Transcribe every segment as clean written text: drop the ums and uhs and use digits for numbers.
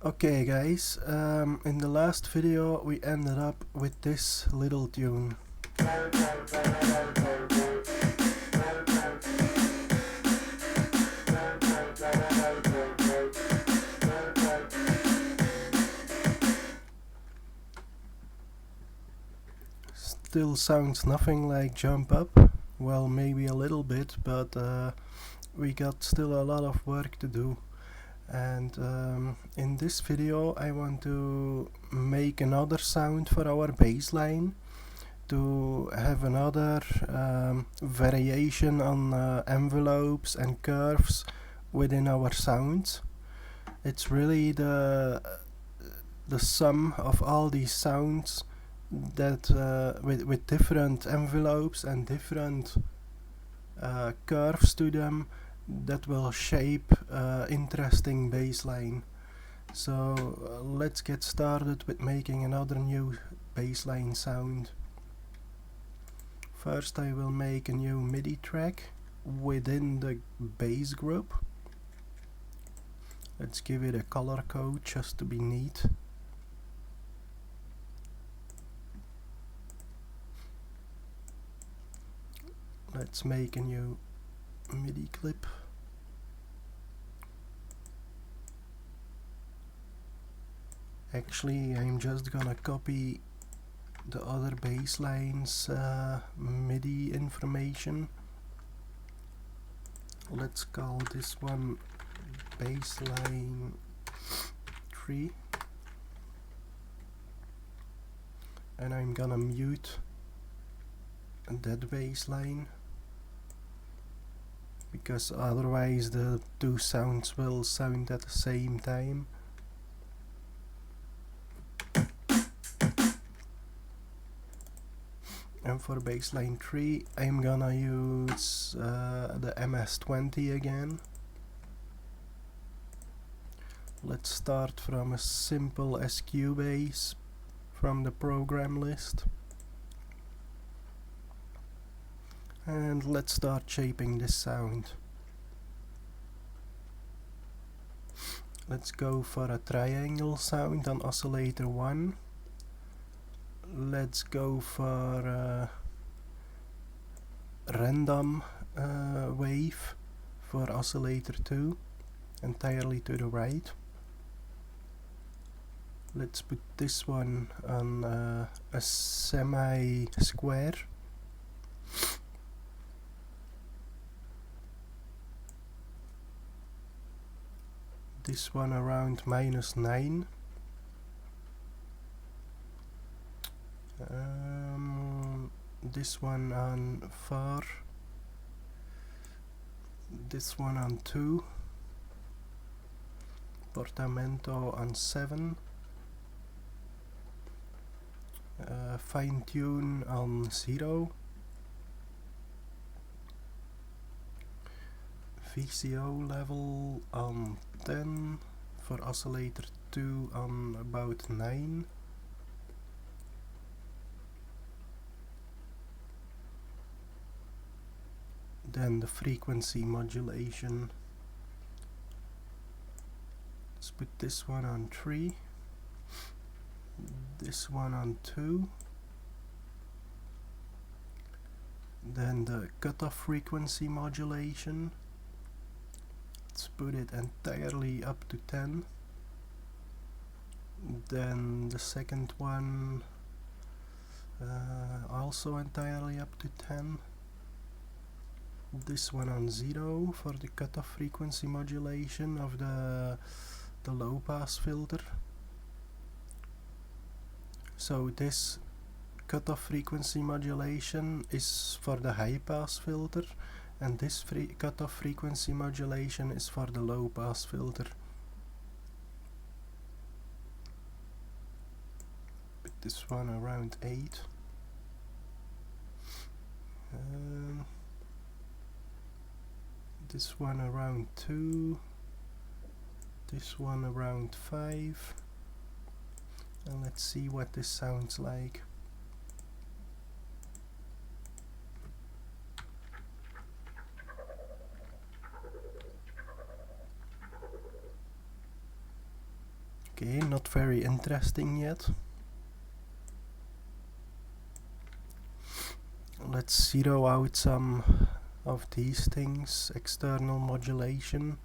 Okay guys, in the last video we ended up with this little tune. Still sounds nothing like Jump Up, well maybe a little bit, but we got still a lot of work to do. And in this video I want to make another sound for our bass line, to have another variation on envelopes and curves within our sounds. It's really the sum of all these sounds that with different envelopes and different curves to them that will shape interesting bass line. So let's get started with making another new bass line sound. First I will make a new MIDI track within the bass group. Let's give it a color code just to be neat. Let's make a new MIDI clip. Actually, I'm just gonna copy the other bass lines MIDI information. Let's call this one bassline 3, and I'm gonna mute that bassline because otherwise the two sounds will sound at the same time. And for bassline 3 I'm gonna use the MS-20 again. Let's start from a simple SQ bass from the program list. And let's start shaping this sound. Let's go for a triangle sound on oscillator 1. Let's go for a random wave for oscillator 2, entirely to the right. Let's put this one on a semi-square. This one around -9. This one on 4. This one on 2. Portamento on 7. Fine tune on 0. VCO level on 10, for oscillator 2 on about 9. Then the frequency modulation. Let's put this one on 3, this one on 2. Then the cutoff frequency modulation. Let's put it entirely up to 10. Then the second one also entirely up to 10. This one on 0 for the cutoff frequency modulation of the low pass filter. So this cutoff frequency modulation is for the high pass filter, and this cutoff frequency modulation is for the low pass filter. Put this one around 8. This one around 2. This one around 5. And let's see what this sounds like. Okay, not very interesting yet. Let's zero out some of these things. External modulation.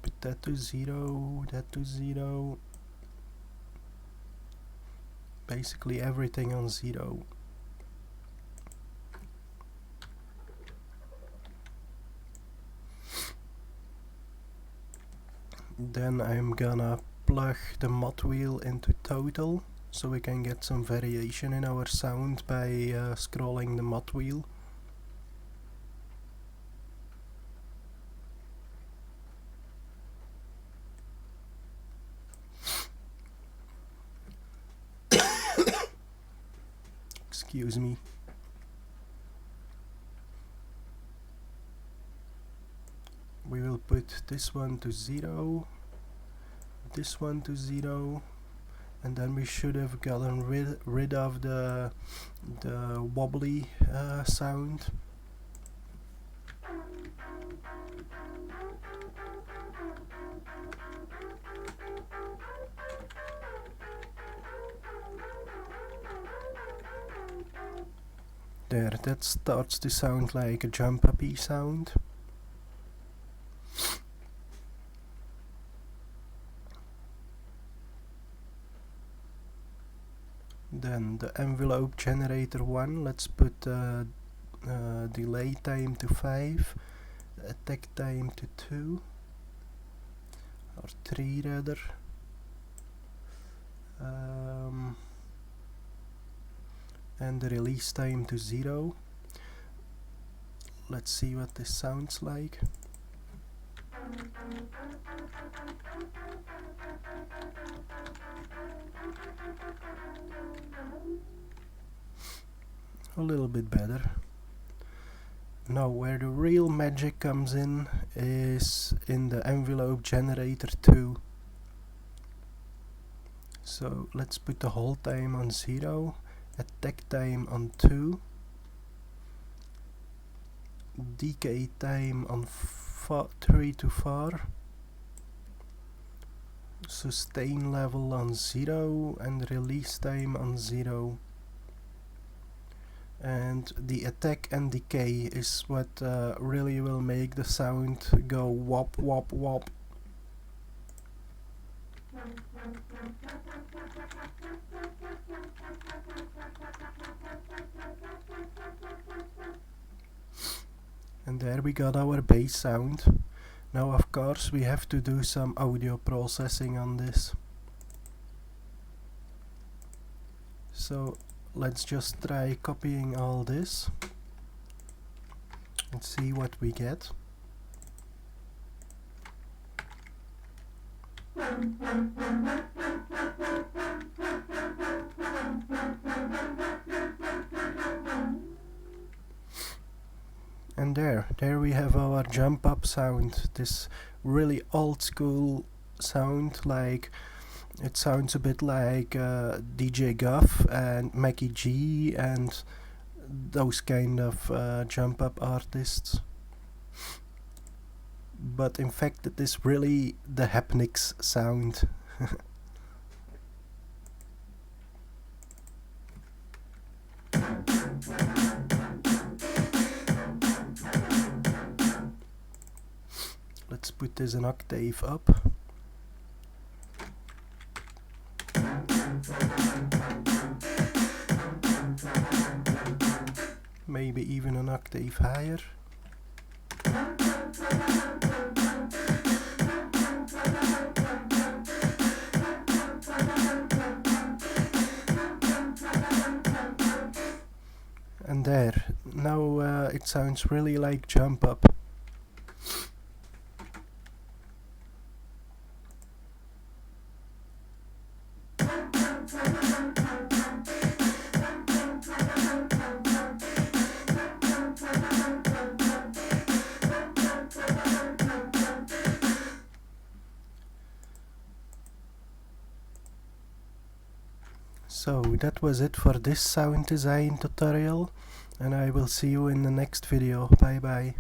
Put that to 0, that to 0. Basically everything on 0. Then I'm gonna plug the mod wheel into total, so we can get some variation in our sound by scrolling the mod wheel. Excuse me. We will put this one to 0, this one to 0, and then we should have gotten rid of the wobbly sound. There, that starts to sound like a jump-uppy sound. Then the envelope generator 1, let's put delay time to 5, attack time to 2, or 3 rather. And the release time to 0. Let's see what this sounds like. A little bit better. Now where the real magic comes in is in the envelope generator 2. So let's put the hold time on 0, attack time on 2, decay time on 3 to 4, sustain level on 0 and release time on 0. And the attack and decay is what really will make the sound go wop wop wop. And there we got our bass sound. Now of course we have to do some audio processing on this. So let's just try copying all this and see what we get. And there we have our jump up sound, this really old school sound, like it sounds a bit like DJ Guff and Mackie G and those kind of jump up artists. But in fact it is really the Hepnix sound. Let's put this an octave up. Maybe even an octave higher. And there, now it sounds really like jump up. So that was it for this sound design tutorial, and I will see you in the next video. Bye bye.